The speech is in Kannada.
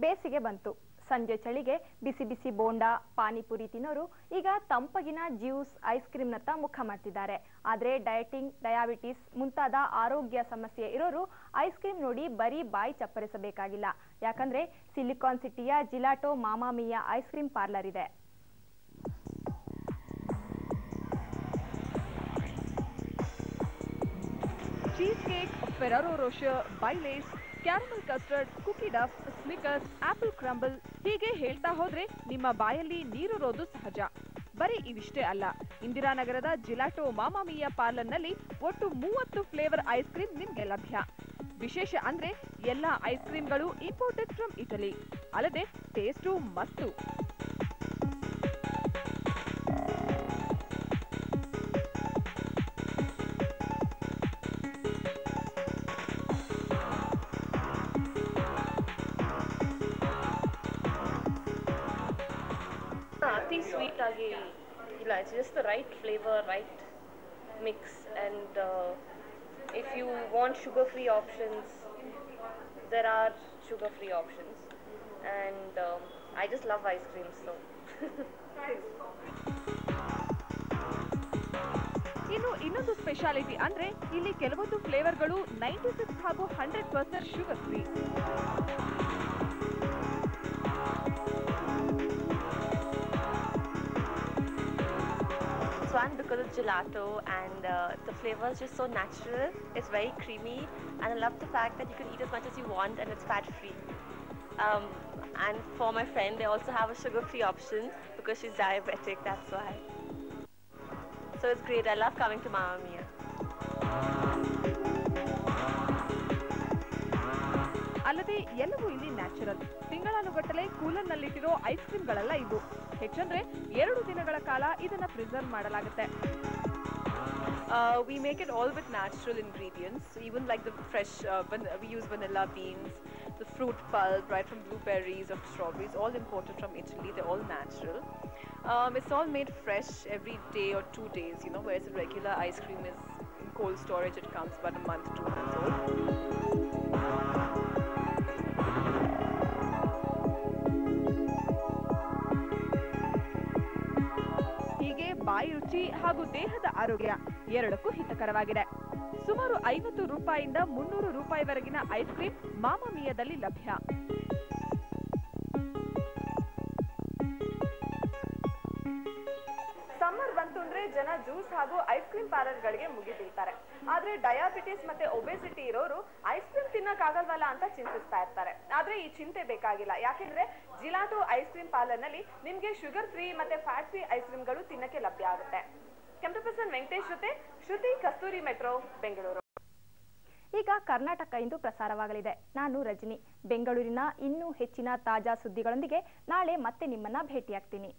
ಬೇಸಿಗೆ ಬಂತು. ಸಂಜೆ ಚಳಿಗೆ ಬಿಸಿ ಬಿಸಿ ಬೋಂಡಾ, ಪಾನಿಪುರಿ ತಿನ್ನೋರು ಈಗ ತಂಪಗಿನ ಜ್ಯೂಸ್, ಐಸ್ ಕ್ರೀಮ್ನತ್ತ ಮುಖ ಮಾಡ್ತಿದ್ದಾರೆ. ಆದ್ರೆ ಡಯಟಿಂಗ್, ಡಯಾಬಿಟಿಸ್ ಮುಂತಾದ ಆರೋಗ್ಯ ಸಮಸ್ಯೆ ಇರೋರು ಐಸ್ ಕ್ರೀಮ್ ನೋಡಿ ಬರೀ ಬಾಯಿ ಚಪ್ಪರಿಸಬೇಕಾಗಿಲ್ಲ. ಯಾಕಂದ್ರೆ ಸಿಲಿಕಾನ್ ಸಿಟಿಯ gelato mamma mia ice cream parlour ಇದೆ. Cheesecake, Ferrero Rocher, Baileys, caramel custard, cookie dough, Snickers, apple crumble ಹೀಗೆ ಹೇಳ್ತಾ ಹೋದ್ರೆ ನಿಮ್ಮ ಬಾಯಲ್ಲಿ ನೀರುರೋದು ಸಹಜ. ಬರೀ ಇವಿಷ್ಟೇ ಅಲ್ಲ, ಇಂದಿರಾನಗರದ ಜಿಲಾಟೋ ಮಾಮಾ ಮಿಯಾ ಪಾರ್ಲರ್ನಲ್ಲಿ ಒಟ್ಟು 30 ಫ್ಲೇವರ್ ಐಸ್ ಕ್ರೀಮ್ ನಿಮ್ಗೆ ಲಭ್ಯ. ವಿಶೇಷ ಅಂದ್ರೆ ಎಲ್ಲಾ ಐಸ್ ಕ್ರೀಮ್ಗಳು ಇಂಪೋರ್ಟೆಡ್ ಫ್ರಮ್ ಇಟಲಿ. ಅಲ್ಲದೆ ಟೇಸ್ಟು ಮಸ್ತು. ಅತಿ ಸ್ವೀಟ್ ಆಗಿ ಇಲ್ಲ, it's just the right flavour, right mix. And if you want sugar free options, there are sugar free options, and I just love ice cream, so ಇನ್ನೊಂದು ಸ್ಪೆಷಾಲಿಟಿ ಅಂದ್ರೆ ಇಲ್ಲಿ ಕೆಲವೊಂದು ಫ್ಲೇವರ್ಗಳು 96 ಹಾಗೂ 100% sugar free. It's one because it's gelato, and the flavor is just so natural. It's very creamy, and I love the fact that you can eat as much as you want and it's fat free. And for my friend, they also have a sugar free option because she's diabetic, that's why. So it's great. I love coming to Mamma Mia. ಅಲ್ಲದೆ ಎಲ್ಲವೂ ಇಲ್ಲಿ ನ್ಯಾಚುರಲ್. ತಿಂಗಳಾನುಗಟ್ಟಲೆ ಕೂಲರ್ನಲ್ಲಿಟ್ಟಿರೋ ಐಸ್ ಕ್ರೀಮ್ಗಳೆಲ್ಲ ಇವು. ಹೆಚ್ಚಂದ್ರೆ 2 ದಿನಗಳ ಕಾಲ ಇದನ್ನ ಪ್ರಿಸರ್ವ್ ಮಾಡಲಾಗುತ್ತೆ. We make it all with natural ingredients, even like the fresh, we use vanilla beans, the fruit pulp, right from blueberries or strawberries, all imported from Italy. They're all natural. It's all made fresh every day or 2 days, you know, whereas a regular ice cream is in cold storage. It comes about a month, 2 months old. ಬಾಯಿ ರುಚಿ ಹಾಗೂ ದೇಹದ ಆರೋಗ್ಯ ಎರಡಕ್ಕೂ ಹಿತಕರವಾಗಿದೆ. ಸುಮಾರು 50 ರೂಪಾಯಿಯಿಂದ 300 ರೂಪಾಯಿವರೆಗಿನ ಐಸ್ ಕ್ರೀಮ್ ಮಾಮಾ ಮಿಯಾದಲ್ಲಿ ಲಭ್ಯ. ಸಮ್ಮರ್ ಬಂತು ಅಂದ್ರೆ ಜನ ಜ್ಯೂಸ್ ಹಾಗೂ ಐಸ್ ಕ್ರೀಮ್ ಪಾರ್ಲರ್ಗಳಿಗೆ ಮುಗಿಬೀಳ್ತಾರೆ. ಆದ್ರೆ ಡಯಾಬಿಟಿಸ್ ಮತ್ತೆ ಒಬೆಸಿಟಿ ಇರೋರು ಐಸ್ ಕ್ರೀಮ್ ತಿನ್ನಕ್ಕಾಗಲ್ವಲ್ಲ ಅಂತ ಚಿಂತಿಸ್ತಾ ಇರ್ತಾರೆ. ಆದ್ರೆ ಈ ಚಿಂತೆ ಬೇಕಾಗಿಲ್ಲ. ಯಾಕೆಂದ್ರೆ ಜಿಲಾಟೋ ಐಸ್ ಕ್ರೀಮ್ ಪಾರ್ಲರ್ ನಲ್ಲಿ ನಿಮ್ಗೆ ಶುಗರ್ ಫ್ರೀ ಮತ್ತೆ ಫ್ಯಾಟ್ ಫ್ರೀ ಐಸ್ ಕ್ರೀಮ್ಗಳು ತಿನ್ನಕ್ಕೆ ಲಭ್ಯ ಆಗುತ್ತೆ. ಕ್ಯಾಮರಾ ಪರ್ಸನ್ ವೆಂಕಟೇಶ್ ಜೊತೆ ಶ್ರುತಿ, ಕಸ್ತೂರಿ ಮೆಟ್ರೋ, ಬೆಂಗಳೂರು. ಈಗ ಕರ್ನಾಟಕ ಇಂದು ಪ್ರಸಾರವಾಗಲಿದೆ. ನಾನು ರಜನಿ. ಬೆಂಗಳೂರಿನ ಇನ್ನೂ ಹೆಚ್ಚಿನ ತಾಜಾ ಸುದ್ದಿಗಳೊಂದಿಗೆ ನಾಳೆ ಮತ್ತೆ ನಿಮ್ಮನ್ನ ಭೇಟಿಯಾಗ್ತೀನಿ.